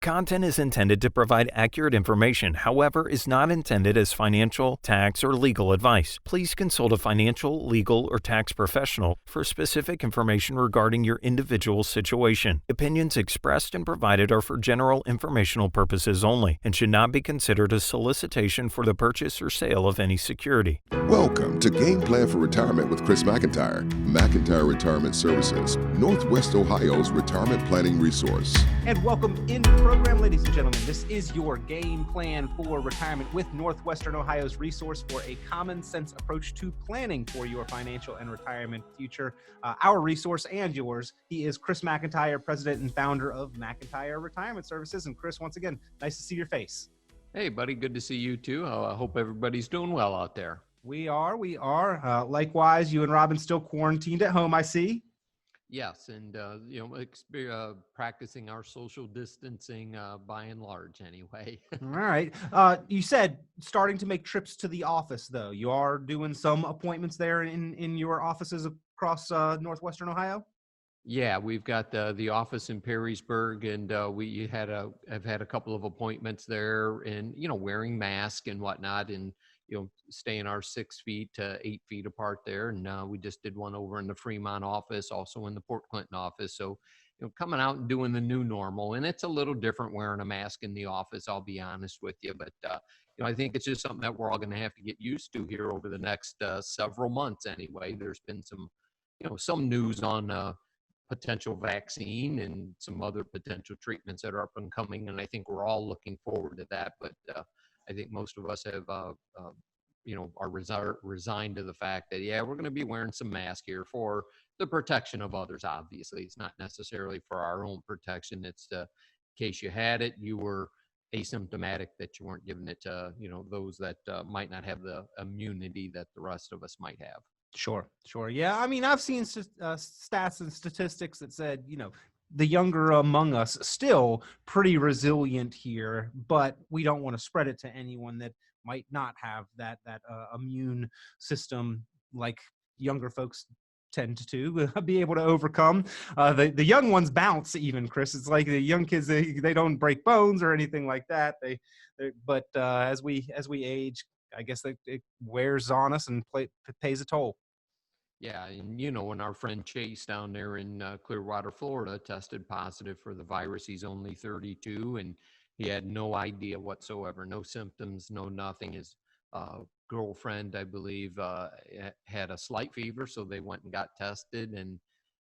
Content is intended to provide accurate information, however, is not intended as financial, tax, or legal advice. Please consult a financial, legal, or tax professional for specific information regarding your individual situation. Opinions expressed and provided are for general informational purposes only and should not be considered a solicitation for the purchase or sale of any security. Welcome to Game Plan for Retirement with Chris McIntyre, McIntire Retirement Services, Northwest Ohio's retirement planning resource. And welcome into the program, ladies and gentlemen. This is your Game Plan for Retirement with Northwestern Ohio's resource for a common sense approach to planning for your financial and retirement future. Our resource and yours. He is Chris McIntyre, president and founder of McIntyre Retirement Services. And Chris, once again, nice to see your face. Hey, buddy. Good to see you too. I hope everybody's doing well out there. We are. Likewise, you and Robin still quarantined at home, I see. Yes, and practicing our social distancing by and large anyway. All right. You said starting to make trips to the office, though. You are doing some appointments there in your offices across Northwestern Ohio? Yeah, we've got the office in Perrysburg, and I've had a couple of appointments there, and wearing masks and whatnot, and staying our 6 feet to 8 feet apart there. And we just did one over in the Fremont office, also in the Port Clinton office. So, coming out and doing the new normal. And it's a little different wearing a mask in the office, I'll be honest with you. But, I think it's just something that we're all going to have to get used to here over the next several months anyway. There's been some news on potential vaccine and some other potential treatments that are up and coming. And I think we're all looking forward to that. But I think most of us have, are resigned to the fact that, we're going to be wearing some masks here for the protection of others. Obviously, it's not necessarily for our own protection. It's in case you had it, you were asymptomatic, that you weren't giving it to, those that might not have the immunity that the rest of us might have. Sure. Yeah. I mean, I've seen stats and statistics that said, the younger among us still pretty resilient here, but we don't want to spread it to anyone that might not have that immune system like younger folks tend to be able to overcome. The young ones bounce even, Chris. It's like the young kids, they don't break bones or anything like that. But as we age, I guess it wears on us and pays a toll. Yeah, and when our friend Chase down there in Clearwater, Florida, tested positive for the virus, he's only 32, and he had no idea whatsoever, no symptoms, no nothing. His girlfriend, I believe, had a slight fever, so they went and got tested, and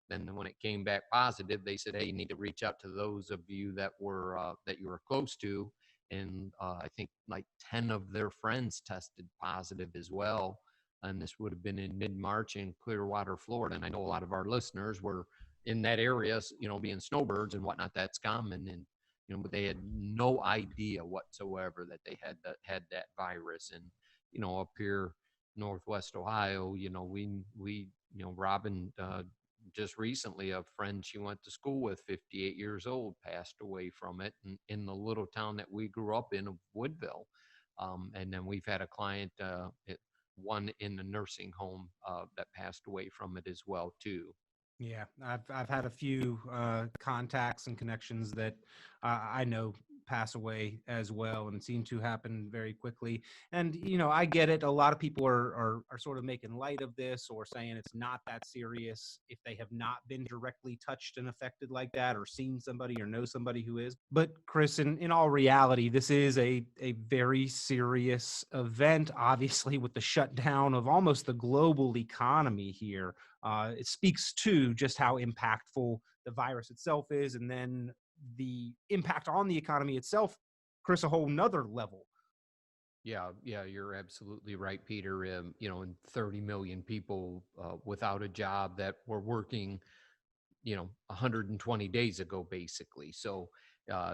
then when it came back positive, they said, "Hey, you need to reach out to those of you that you were close to," and I think like 10 of their friends tested positive as well. And this would have been in mid-March in Clearwater, Florida. And I know a lot of our listeners were in that area, being snowbirds and whatnot. That's common. And, but they had no idea whatsoever that they had that virus. And, up here, Northwest Ohio, we Robin, just recently, a friend she went to school with, 58 years old, passed away from it in the little town that we grew up in, of Woodville. And then we've had a client, one in the nursing home that passed away from it as well too. Yeah, I've had a few contacts and connections that I know pass away as well, and seem to happen very quickly. And I get it. A lot of people are sort of making light of this, or saying it's not that serious if they have not been directly touched and affected like that, or seen somebody or know somebody who is. But Chris, in all reality, this is a very serious event, obviously, with the shutdown of almost the global economy here. It speaks to just how impactful the virus itself is, and then the impact on the economy itself, Chris, a whole nother level. Yeah, you're absolutely right, Peter. And 30 million people without a job that were working, 120 days ago, basically. So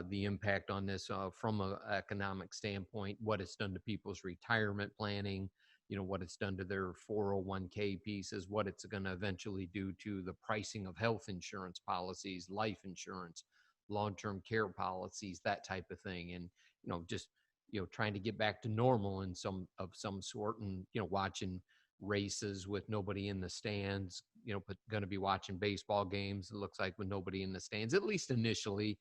the impact on this from an economic standpoint, what it's done to people's retirement planning, what it's done to their 401k pieces, what it's going to eventually do to the pricing of health insurance policies, life insurance, long-term care policies, that type of thing. And, just, trying to get back to normal in some sort, and, watching races with nobody in the stands, but going to be watching baseball games, it looks like, with nobody in the stands, at least initially.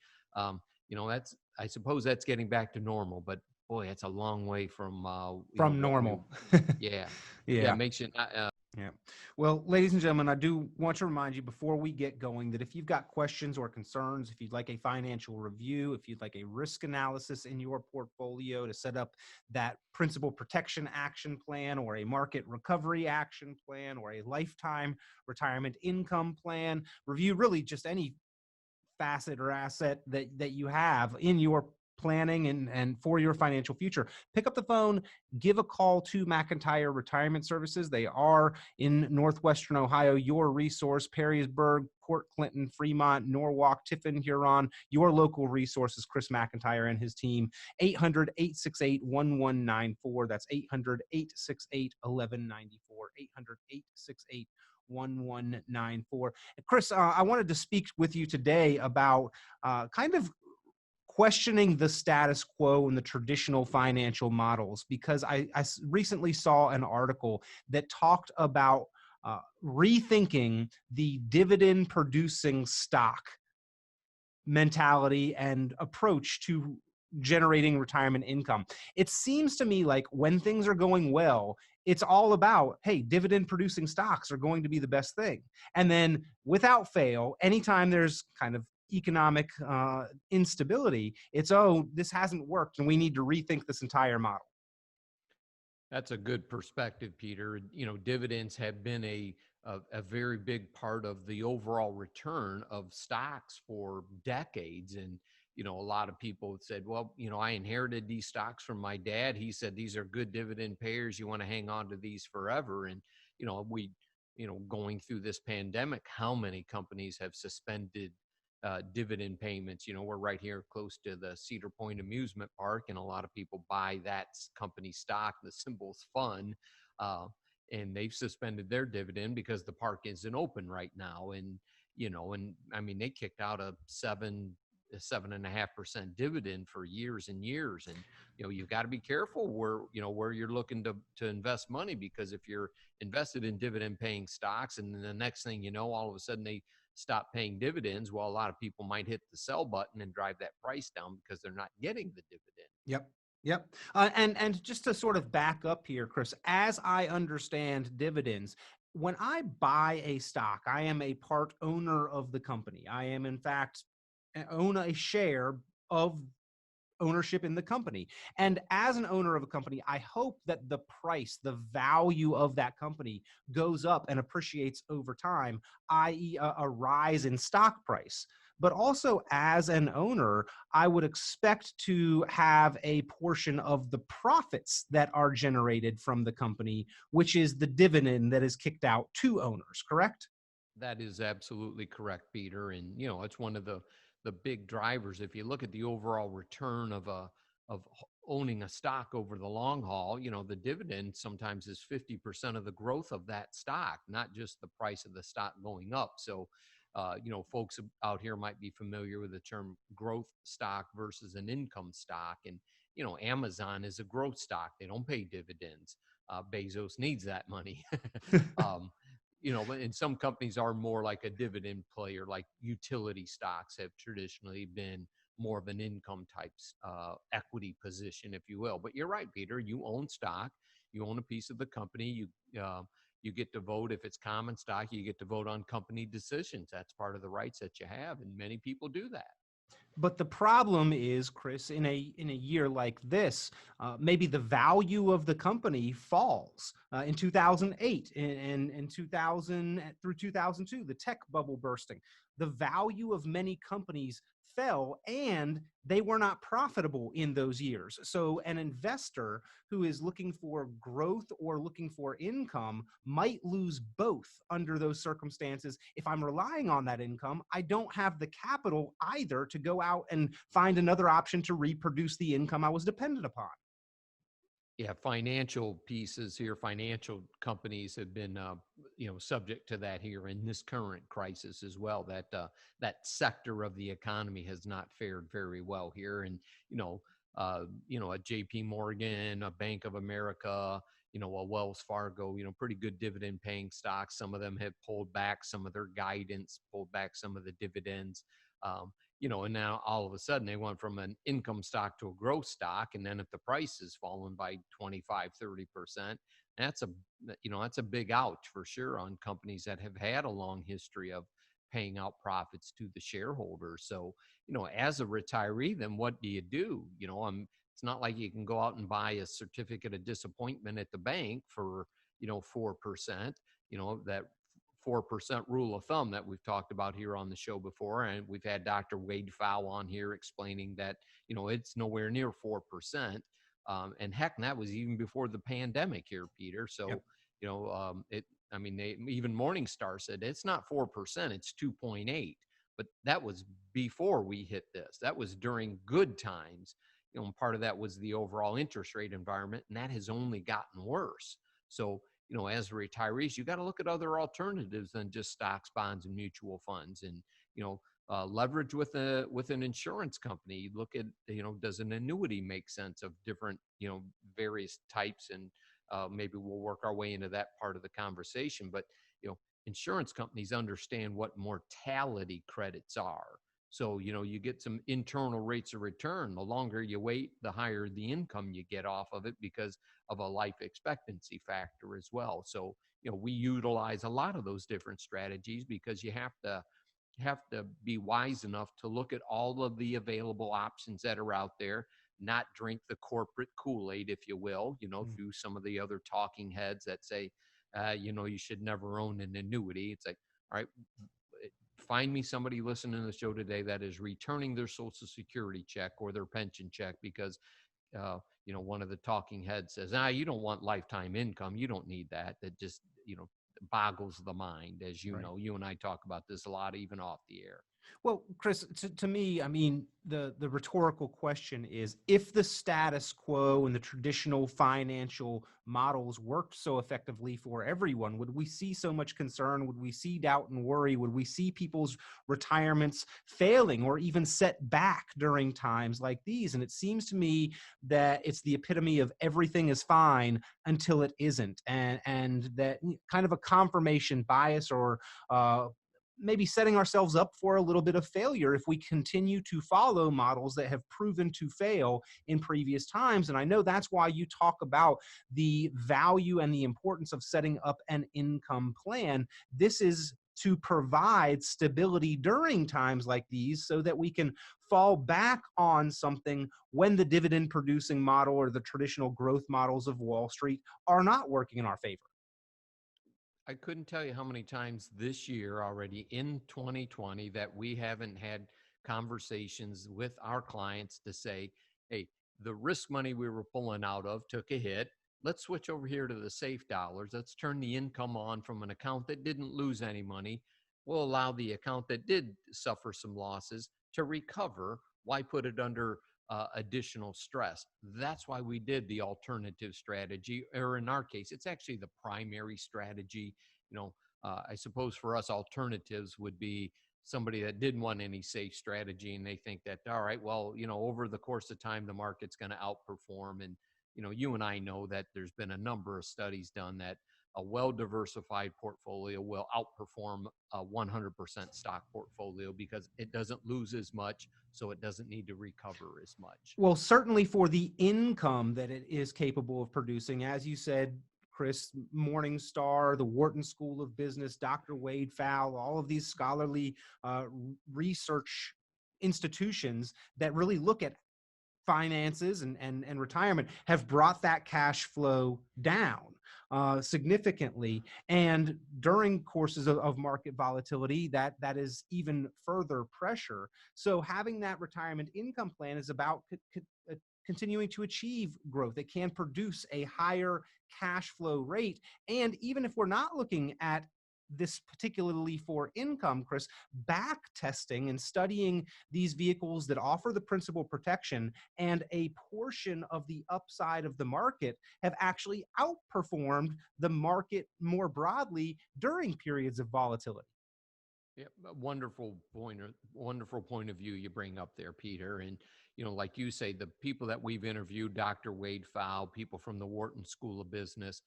I suppose that's getting back to normal, but boy, that's a long way from From what we. normal. Yeah, yeah, Yeah. makes you not. Yeah. Well, ladies and gentlemen, I do want to remind you before we get going that if you've got questions or concerns, if you'd like a financial review, if you'd like a risk analysis in your portfolio to set up that principal protection action plan or a market recovery action plan or a lifetime retirement income plan, review really just any facet or asset that you have in your planning and for your financial future, pick up the phone, give a call to McIntyre Retirement Services. They are in Northwestern Ohio, your resource, Perrysburg, Port Clinton, Fremont, Norwalk, Tiffin, Huron, your local resources, Chris McIntyre and his team, 800-868-1194. That's 800-868-1194, 800-868-1194. Chris, I wanted to speak with you today about kind of questioning the status quo and the traditional financial models, because I recently saw an article that talked about rethinking the dividend producing stock mentality and approach to generating retirement income. It seems to me like when things are going well, it's all about, hey, dividend producing stocks are going to be the best thing. And then without fail, anytime there's kind of economic instability, it's, oh, this hasn't worked and we need to rethink this entire model. That's a good perspective, Peter. Dividends have been a very big part of the overall return of stocks for decades. And, a lot of people said, well, I inherited these stocks from my dad. He said, these are good dividend payers. You want to hang on to these forever. And, going through this pandemic, how many companies have suspended dividend payments? We're right here close to the Cedar Point amusement park, and a lot of people buy that company stock. The symbol's fun. And they've suspended their dividend because the park isn't open right now. And, and I mean, they kicked out a 7.5% dividend for years and years. And, you've got to be careful where you're looking to invest money, because if you're invested in dividend paying stocks and then the next thing you know, all of a sudden they stop paying dividends, well, a lot of people might hit the sell button and drive that price down because they're not getting the dividend. Yep. Yep. And just to sort of back up here, Chris, as I understand dividends, when I buy a stock, I am a part owner of the company. I am, in fact, own a share of ownership in the company. And as an owner of a company, I hope that the price, the value of that company goes up and appreciates over time, i.e. a rise in stock price. But also as an owner, I would expect to have a portion of the profits that are generated from the company, which is the dividend that is kicked out to owners, correct? That is absolutely correct, Peter. And, it's one of the big drivers. If you look at the overall return of owning a stock over the long haul, the dividend sometimes is 50% of the growth of that stock, not just the price of the stock going up. So, folks out here might be familiar with the term growth stock versus an income stock. And, Amazon is a growth stock. They don't pay dividends. Bezos needs that money. And some companies are more like a dividend player, like utility stocks have traditionally been more of an income type equity position, if you will. But you're right, Peter, you own stock, you own a piece of the company, you get to vote. If it's common stock, you get to vote on company decisions. That's part of the rights that you have, and many people do that. But the problem is, Chris, in a year like this, maybe the value of the company falls. In 2008, in 2000 through 2002, the tech bubble bursting, the value of many companies fell and they were not profitable in those years. So an investor who is looking for growth or looking for income might lose both under those circumstances. If I'm relying on that income, I don't have the capital either to go out and find another option to reproduce the income I was dependent upon. Yeah, financial pieces here, financial companies have been, subject to that here in this current crisis as well. That sector of the economy has not fared very well here, and a J.P. Morgan, a Bank of America, a Wells Fargo, pretty good dividend paying stocks. Some of them have pulled back some of their guidance, pulled back some of the dividends. and now all of a sudden they went from an income stock to a growth stock. And then if the price has fallen by 25-30%, that's that's a big ouch for sure on companies that have had a long history of paying out profits to the shareholders. So, as a retiree, then what do you do? It's not like you can go out and buy a certificate of disappointment at the bank for, 4%, that 4% rule of thumb that we've talked about here on the show before. And we've had Dr. Wade Fowl on here explaining that, it's nowhere near 4%. And heck, that was even before the pandemic here, Peter. So, Yep. even Morningstar said it's not 4%, it's 2.8. But that was before we hit this. That was during good times. And part of that was the overall interest rate environment, and that has only gotten worse. So, as retirees, you got to look at other alternatives than just stocks, bonds, and mutual funds. And, leverage with an insurance company. You look at, does an annuity make sense of different, various types? And maybe we'll work our way into that part of the conversation. But, insurance companies understand what mortality credits are. So, you get some internal rates of return. The longer you wait, the higher the income you get off of it because of a life expectancy factor as well. So, we utilize a lot of those different strategies because you have to be wise enough to look at all of the available options that are out there, not drink the corporate Kool-Aid, if you will, through some of the other talking heads that say, you should never own an annuity. It's like, all right, find me somebody listening to the show today that is returning their Social Security check or their pension check because, one of the talking heads says, you don't want lifetime income. You don't need that. That just, boggles the mind. As you Right. know, you and I talk about this a lot, even off the air. Well, Chris, to me, I mean, the rhetorical question is, if the status quo and the traditional financial models worked so effectively for everyone, would we see so much concern? Would we see doubt and worry? Would we see people's retirements failing or even set back during times like these? And it seems to me that it's the epitome of everything is fine until it isn't. And that kind of a confirmation bias or maybe setting ourselves up for a little bit of failure if we continue to follow models that have proven to fail in previous times. And I know that's why you talk about the value and the importance of setting up an income plan. This is to provide stability during times like these so that we can fall back on something when the dividend producing model or the traditional growth models of Wall Street are not working in our favor. I couldn't tell you how many times this year already in 2020 that we haven't had conversations with our clients to say, hey, the risk money we were pulling out of took a hit. Let's switch over here to the safe dollars. Let's turn the income on from an account that didn't lose any money. We'll allow the account that did suffer some losses to recover. Why put it under additional stress? That's why we did the alternative strategy, or in our case, it's actually the primary strategy. I suppose for us, alternatives would be somebody that didn't want any safe strategy and they think that, all right, well, over the course of time, the market's going to outperform. And, you and I know that there's been a number of studies done that a well-diversified portfolio will outperform a 100% stock portfolio because it doesn't lose as much, so it doesn't need to recover as much. Well, certainly for the income that it is capable of producing, as you said, Chris, Morningstar, the Wharton School of Business, Dr. Wade Fowl, all of these scholarly research institutions that really look at finances and retirement have brought that cash flow down significantly. And during courses of market volatility, that is even further pressure. So having that retirement income plan is about continuing to achieve growth. It can produce a higher cash flow rate. And even if we're not looking at this particularly for income, Chris, back testing and studying these vehicles that offer the principal protection and a portion of the upside of the market have actually outperformed the market more broadly during periods of volatility. Yeah, wonderful point of view you bring up there, Peter. And, like you say, the people that we've interviewed, Dr. Wade Fowl, people from the Wharton School of Business,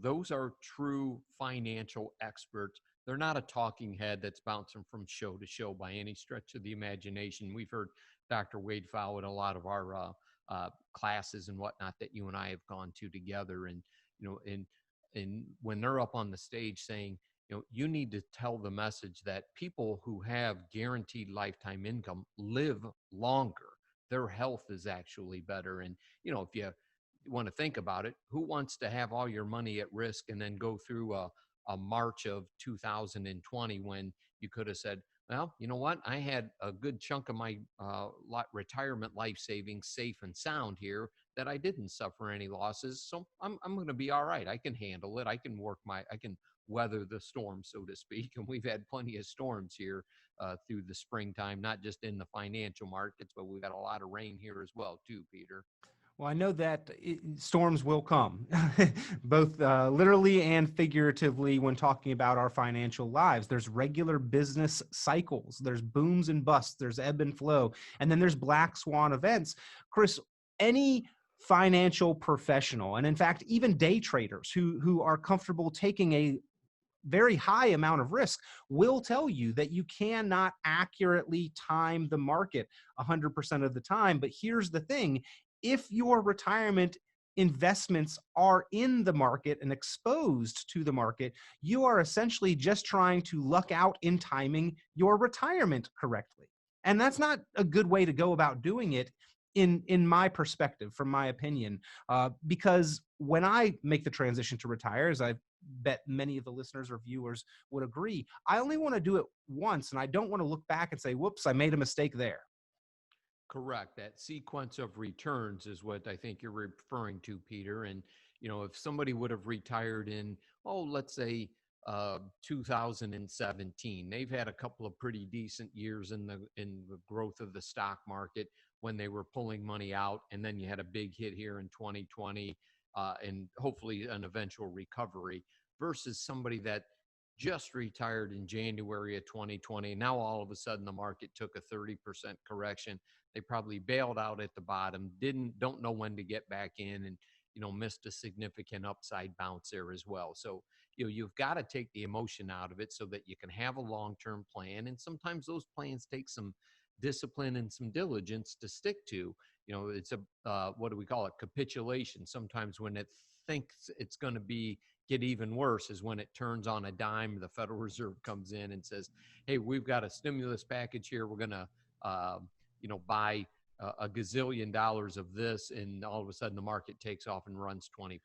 those are true financial experts. They're not a talking head that's bouncing from show to show by any stretch of the imagination. We've heard Dr. Wade Fowl at a lot of our classes and whatnot that you and I have gone to together. And, and when they're up on the stage saying, you need to tell the message that people who have guaranteed lifetime income live longer. Their health is actually better. And, if you want to think about it, who wants to have all your money at risk and then go through a March of 2020 when you could have said, well, you know what? I had a good chunk of my retirement life savings safe and sound here that I didn't suffer any losses. So I'm going to be all right. I can handle it. I can weather the storm, so to speak. And we've had plenty of storms here through the springtime, not just in the financial markets, but we've got a lot of rain here as well too, Peter. Well, I know that storms will come, both literally and figuratively when talking about our financial lives. There's regular business cycles. There's booms and busts. There's ebb and flow. And then there's black swan events. Chris, any financial professional, and in fact, even day traders who are comfortable taking a very high amount of risk will tell you that you cannot accurately time the market 100% of the time. But here's the thing. If your retirement investments are in the market and exposed to the market, you are essentially just trying to luck out in timing your retirement correctly. And that's not a good way to go about doing it in my perspective, from my opinion, because when I make the transition to retire, as I bet many of the listeners or viewers would agree, I only want to do it once, and I don't want to look back and say, whoops, I made a mistake there. Correct. That sequence of returns is what I think you're referring to, Peter. And, if somebody would have retired in, let's say 2017, they've had a couple of pretty decent years in the growth of the stock market when they were pulling money out. And then you had a big hit here in 2020 and hopefully an eventual recovery versus somebody that just retired in January of 2020. Now, all of a sudden, the market took a 30% correction. They probably bailed out at the bottom, don't know when to get back in, and, missed a significant upside bounce there as well. So, you've got to take the emotion out of it so that you can have a long-term plan. And sometimes those plans take some discipline and some diligence to stick to. It's what do we call it? Capitulation. Sometimes when it thinks it's going to get even worse is when it turns on a dime. The Federal Reserve comes in and says, hey, we've got a stimulus package here. We're going to, buy a gazillion dollars of this. And all of a sudden the market takes off and runs 20%.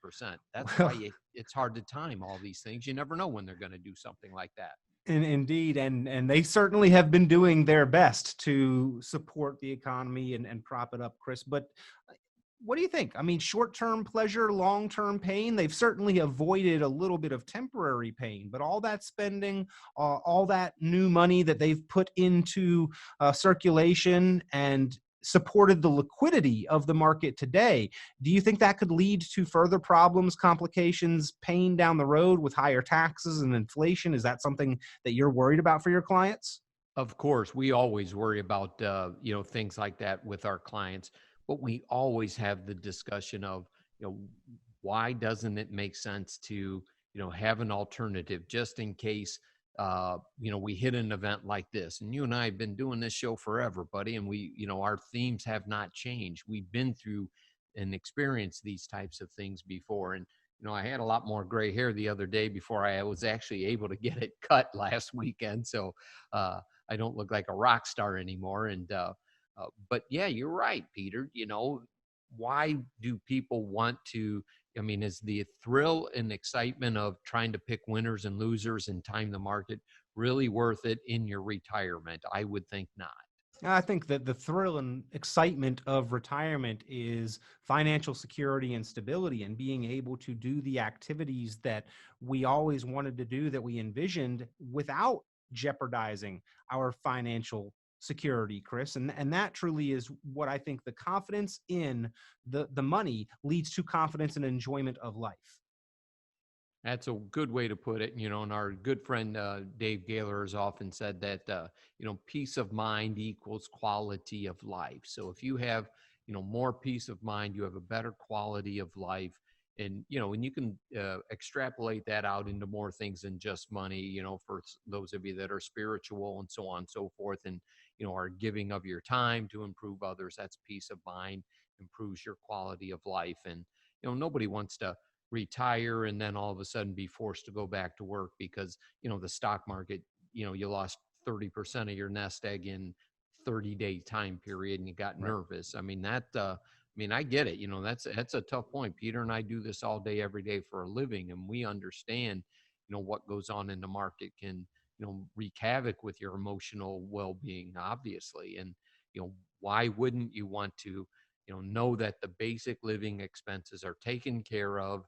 That's why it's hard to time all these things. You never know when they're going to do something like that. Indeed, and they certainly have been doing their best to support the economy and prop it up, Chris. But what do you think? I mean, short-term pleasure, long-term pain, they've certainly avoided a little bit of temporary pain, but all that spending, all that new money that they've put into circulation and supported the liquidity of the market today, do you think that could lead to further problems, complications, pain down the road with higher taxes and inflation? Is that something that you're worried about for your clients? Of course, we always worry about, things like that with our clients, but we always have the discussion of, why doesn't it make sense to, have an alternative just in case, we hit an event like this. And you and I have been doing this show forever, buddy. And our themes have not changed. We've been through and experienced these types of things before. And, I had a lot more gray hair the other day before I was actually able to get it cut last weekend. So I don't look like a rock star anymore. And, but yeah, you're right, Peter. Why do people want to? I mean, is the thrill and excitement of trying to pick winners and losers and time the market really worth it in your retirement? I would think not. I think that the thrill and excitement of retirement is financial security and stability, and being able to do the activities that we always wanted to do, that we envisioned, without jeopardizing our financial security, Chris. And that truly is what I think the confidence in the money leads to confidence and enjoyment of life. That's a good way to put it. And our good friend Dave Gaylor has often said that, peace of mind equals quality of life. So if you have, more peace of mind, you have a better quality of life. And, and you can extrapolate that out into more things than just money, for those of you that are spiritual and so on and so forth, and, are giving of your time to improve others. That's peace of mind, improves your quality of life. And, nobody wants to retire and then all of a sudden be forced to go back to work because, the stock market, you lost 30% of your nest egg in 30-day time period and you got nervous. I mean, I get it. That's a tough point. Peter and I do this all day, every day for a living, and we understand, what goes on in the market can, wreak havoc with your emotional well-being, obviously. And, why wouldn't you want to, know that the basic living expenses are taken care of?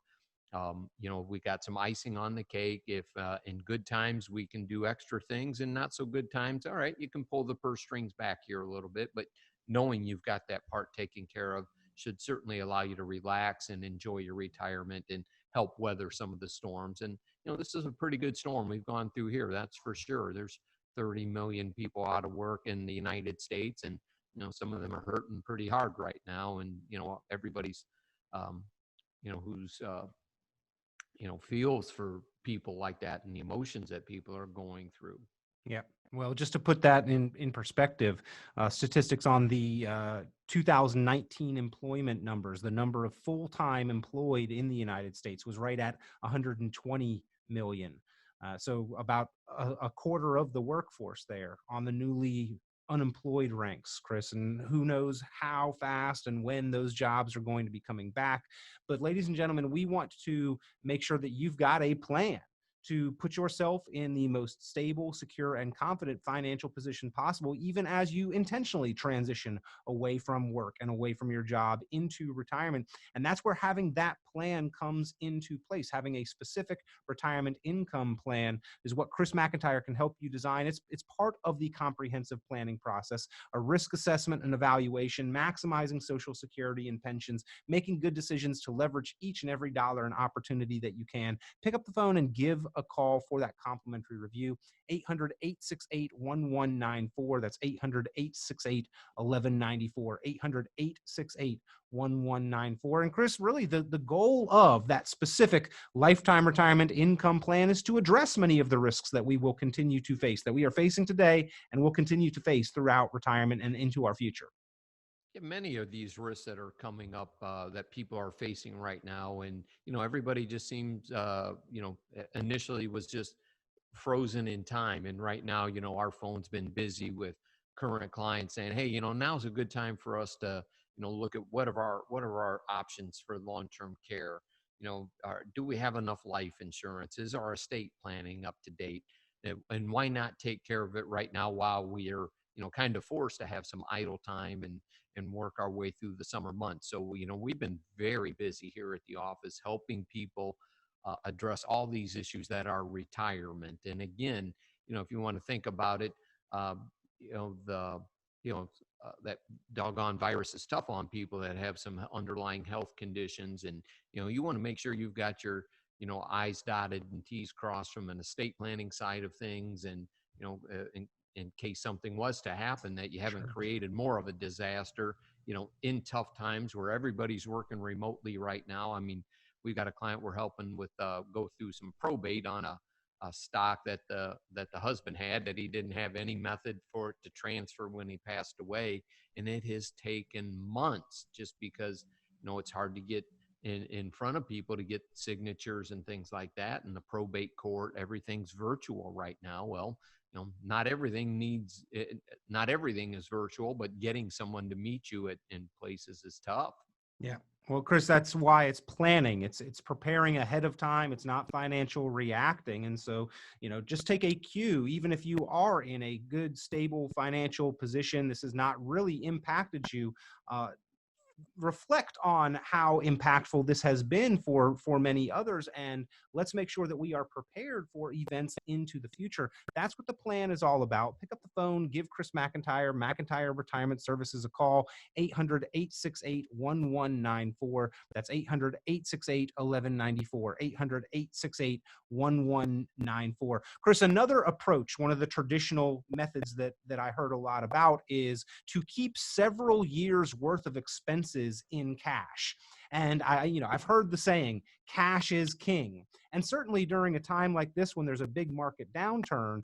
We got some icing on the cake. If in good times we can do extra things, and not so good times, all right, you can pull the purse strings back here a little bit, but knowing you've got that part taken care of should certainly allow you to relax and enjoy your retirement and help weather some of the storms. And, this is a pretty good storm we've gone through here. That's for sure. There's 30 million people out of work in the United States, and, some of them are hurting pretty hard right now. And, everybody's, who's, feels for people like that and the emotions that people are going through. Yeah. Well, just to put that in perspective, statistics on the 2019 employment numbers, the number of full-time employed in the United States was right at 120 million. So about a quarter of the workforce there on the newly unemployed ranks, Chris, and who knows how fast and when those jobs are going to be coming back. But ladies and gentlemen, we want to make sure that you've got a plan to put yourself in the most stable, secure, and confident financial position possible, even as you intentionally transition away from work and away from your job into retirement. And that's where having that plan comes into place. Having a specific retirement income plan is what Chris McIntire can help you design. It's part of the comprehensive planning process, a risk assessment and evaluation, maximizing Social Security and pensions, making good decisions to leverage each and every dollar and opportunity that you can. Pick up the phone and give a call for that complimentary review. 800-868-1194. That's 800-868-1194. 800-868-1194. And Chris, really the goal of that specific lifetime retirement income plan is to address many of the risks that we will continue to face, that we are facing today and will continue to face throughout retirement and into our future. Many of these risks that are coming up that people are facing right now. And, everybody just seems, initially was just frozen in time. And right now, our phone's been busy with current clients saying, hey, now's a good time for us to, look at what are our options for long-term care. Do we have enough life insurance? Is our estate planning up to date? And why not take care of it right now while we are, kind of forced to have some idle time and work our way through the summer months. So, we've been very busy here at the office helping people address all these issues that are retirement. And again, if you want to think about it, that doggone virus is tough on people that have some underlying health conditions. And, you want to make sure you've got your, I's dotted and T's crossed from an estate planning side of things. And, in case something was to happen, that you haven't created more of a disaster, in tough times where everybody's working remotely right now. I mean, we've got a client we're helping with go through some probate on a stock that the husband had that he didn't have any method for it to transfer when he passed away. And it has taken months just because, it's hard to get in front of people to get signatures and things like that. And the probate court, everything's virtual right now. Well, not everything is virtual, but getting someone to meet you in places is tough. Yeah. Well, Chris, that's why it's planning. It's preparing ahead of time. It's not financial reacting. And so, just take a cue, even if you are in a good, stable financial position, this has not really impacted you. Reflect on how impactful this has been for many others, and let's make sure that we are prepared for events into the future. That's what the plan is all about. Pick up the phone, give Chris McIntire Retirement Services a call, 800-868-1194. That's 800-868-1194, 800-868-1194. Chris, another approach, one of the traditional methods that I heard a lot about is to keep several years worth of expenses expenses in cash. And I've heard the saying, cash is king. And certainly during a time like this, when there's a big market downturn,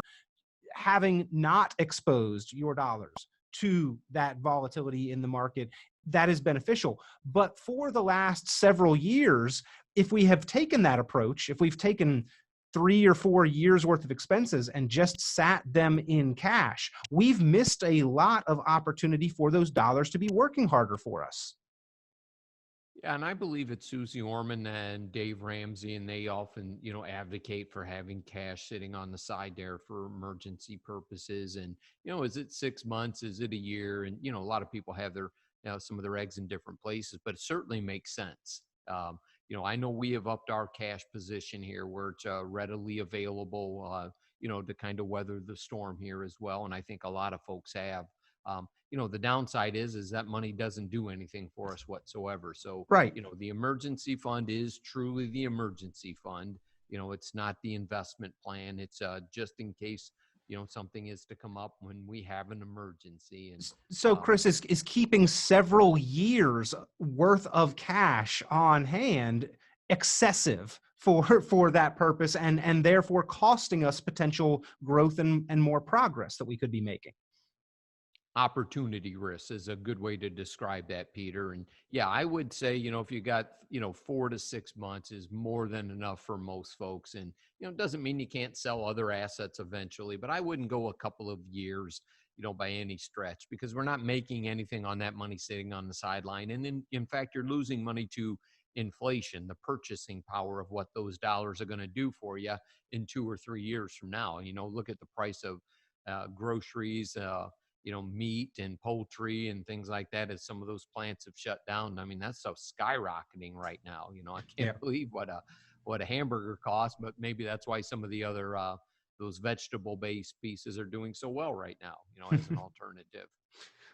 having not exposed your dollars to that volatility in the market, that is beneficial. But for the last several years, if we have taken that approach, if we've taken 3 or 4 years worth of expenses and just sat them in cash, we've missed a lot of opportunity for those dollars to be working harder for us. Yeah, and I believe it's Susie Orman and Dave Ramsey, and they often, advocate for having cash sitting on the side there for emergency purposes. And, is it 6 months? Is it a year? And, a lot of people have their, some of their eggs in different places, but it certainly makes sense. I know we have upped our cash position here where it's readily available, to kind of weather the storm here as well. And I think a lot of folks have. The downside is that money doesn't do anything for us whatsoever. So, Right. The emergency fund is truly the emergency fund. It's not the investment plan. It's just in case, something is to come up when we have an emergency. And so Chris, is keeping several years worth of cash on hand excessive for that purpose, and therefore costing us potential growth and more progress that we could be making? Opportunity risks is a good way to describe that, Peter. And yeah, I would say, if you got, 4 to 6 months is more than enough for most folks. And, it doesn't mean you can't sell other assets eventually, but I wouldn't go a couple of years, by any stretch, because we're not making anything on that money sitting on the sideline. And in fact, you're losing money to inflation, the purchasing power of what those dollars are going to do for you in 2 or 3 years from now. Look at the price of groceries, meat and poultry and things like that, as some of those plants have shut down. I mean, that stuff's skyrocketing right now. I can't believe what a hamburger costs, but maybe that's why some of the other those vegetable based pieces are doing so well right now, as an alternative.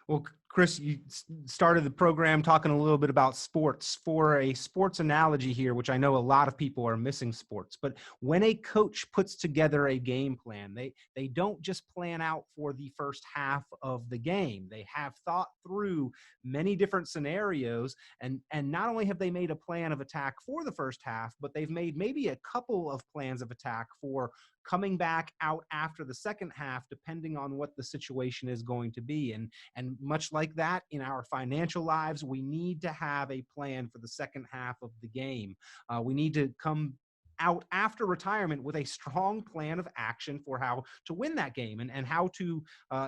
Well, Chris, you started the program talking a little bit about sports. For a sports analogy here, which I know a lot of people are missing sports, but when a coach puts together a game plan, they don't just plan out for the first half of the game. They have thought through many different scenarios, and not only have they made a plan of attack for the first half, but they've made maybe a couple of plans of attack for coming back out after the second half, depending on what the situation is going to be. And much like that, in our financial lives, we need to have a plan for the second half of the game. We need to come out after retirement with a strong plan of action for how to win that game and how to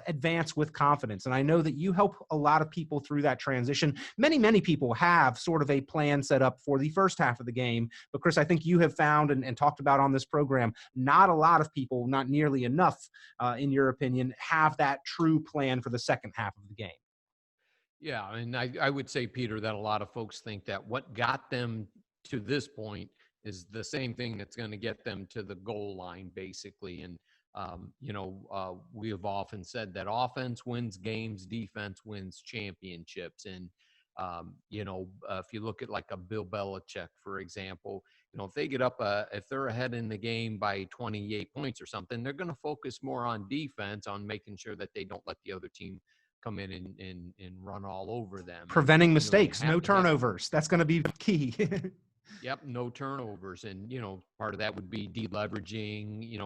advance with confidence. And I know that you help a lot of people through that transition. Many people have sort of a plan set up for the first half of the game. But Chris, I think you have found and talked about on this program, not a lot of people, not nearly enough, in your opinion, have that true plan for the second half of the game. Yeah, and I would say, Peter, that a lot of folks think that what got them to this point is the same thing that's going to get them to the goal line, basically. And, we have often said that offense wins games, defense wins championships. And, if you look at like a Bill Belichick, for example, if they get up, if they're ahead in the game by 28 points or something, they're going to focus more on defense, on making sure that they don't let the other team come in and run all over them. Preventing mistakes, no turnovers. That's going to be key. Yep, no turnovers. And, part of that would be deleveraging,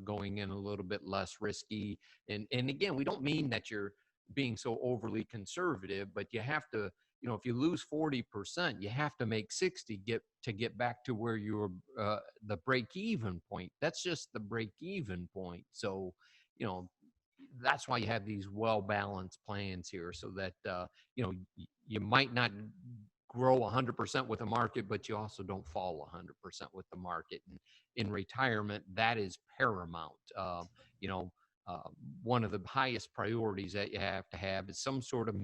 going in a little bit less risky. And again, we don't mean that you're being so overly conservative, but you have to, if you lose 40%, you have to make 60 to get back to where you're the break-even point. That's just the break-even point. So, that's why you have these well-balanced plans here, so that, you might not grow 100% with the market, but you also don't fall 100% with the market. And in retirement, that is paramount. One of the highest priorities that you have to have is some sort of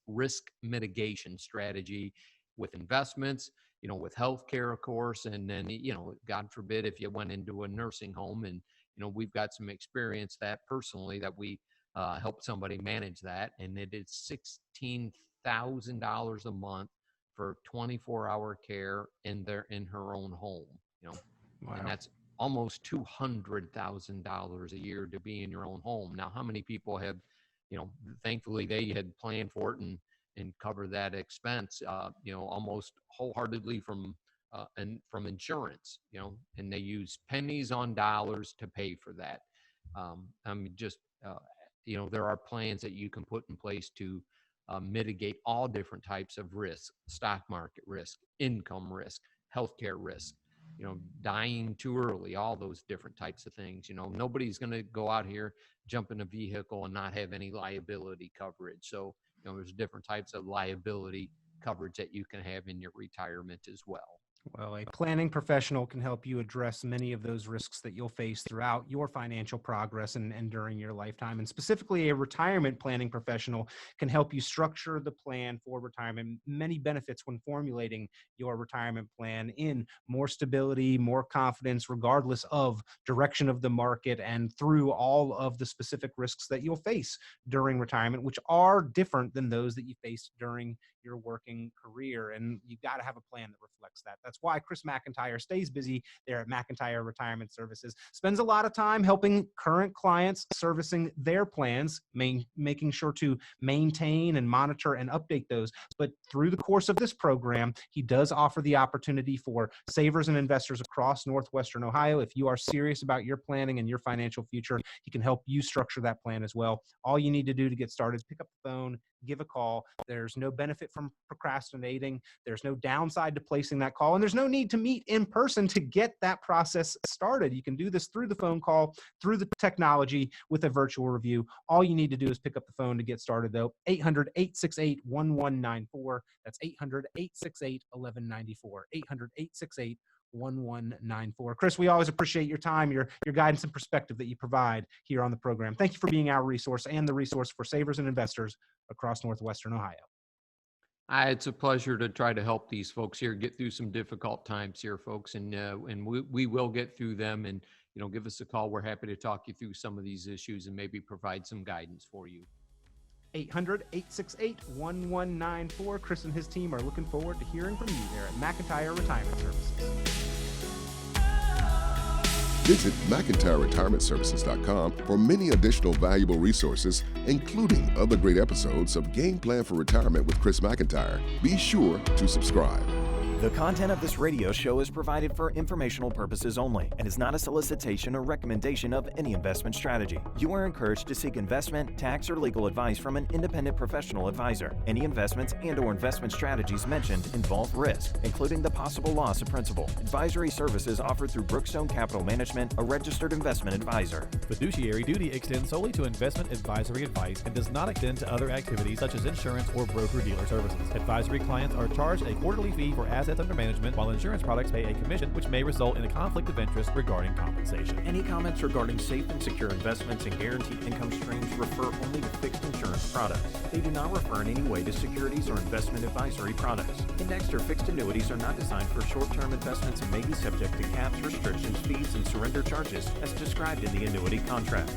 risk mitigation strategy with investments, with healthcare, of course, and then, God forbid, if you went into a nursing home. And, we've got some experience that personally that we help somebody manage that. And it is $16,000 a month for 24-hour care in her own home, Wow. And that's almost $200,000 a year to be in your own home. Now, how many people have, thankfully they had planned for it and cover that expense, almost wholeheartedly from insurance, and they use pennies on dollars to pay for that. There are plans that you can put in place to mitigate all different types of risk: stock market risk, income risk, healthcare risk, dying too early, all those different types of things. Nobody's going to go out here, jump in a vehicle and not have any liability coverage. So, there's different types of liability coverage that you can have in your retirement as well. Well, a planning professional can help you address many of those risks that you'll face throughout your financial progress and during your lifetime. And specifically, a retirement planning professional can help you structure the plan for retirement. Many benefits when formulating your retirement plan in more stability, more confidence, regardless of direction of the market, and through all of the specific risks that you'll face during retirement, which are different than those that you face during your working career. And you got to have a plan that reflects that. That's why Chris McIntyre stays busy there at McIntyre Retirement Services, spends a lot of time helping current clients servicing their plans, making sure to maintain and monitor and update those. But through the course of this program, he does offer the opportunity for savers and investors across Northwestern Ohio. If you are serious about your planning and your financial future, he can help you structure that plan as well. All you need to do to get started is pick up the phone, give a call. There's no benefit from procrastinating. There's no downside to placing that call. And there's no need to meet in person to get that process started. You can do this through the phone call, through the technology with a virtual review. All you need to do is pick up the phone to get started, though. 800-868-1194. That's 800-868-1194. 800-868-1194. Chris, we always appreciate your time, your guidance and perspective that you provide here on the program. Thank you for being our resource and the resource for savers and investors across Northwestern Ohio. It's a pleasure to try to help these folks here get through some difficult times here, folks, and we will get through them. And give us a call. We're happy to talk you through some of these issues and maybe provide some guidance for you. 800-868-1194. Chris and his team are looking forward to hearing from you there at McIntyre Retirement Services. Visit McIntireRetirementServices.com for many additional valuable resources, including other great episodes of Game Plan for Retirement with Chris McIntyre. Be sure to subscribe. The content of this radio show is provided for informational purposes only and is not a solicitation or recommendation of any investment strategy. You are encouraged to seek investment, tax, or legal advice from an independent professional advisor. Any investments and/or investment strategies mentioned involve risk, including the possible loss of principal. Advisory services offered through Brookstone Capital Management, a registered investment advisor. Fiduciary duty extends solely to investment advisory advice and does not extend to other activities such as insurance or broker-dealer services. Advisory clients are charged a quarterly fee for assets under management, while insurance products pay a commission, which may result in a conflict of interest regarding compensation. Any comments regarding safe and secure investments and guaranteed income streams refer only to fixed insurance products. They do not refer in any way to securities or investment advisory products. Indexed or fixed annuities are not designed for short-term investments and may be subject to caps, restrictions, fees, and surrender charges as described in the annuity contract.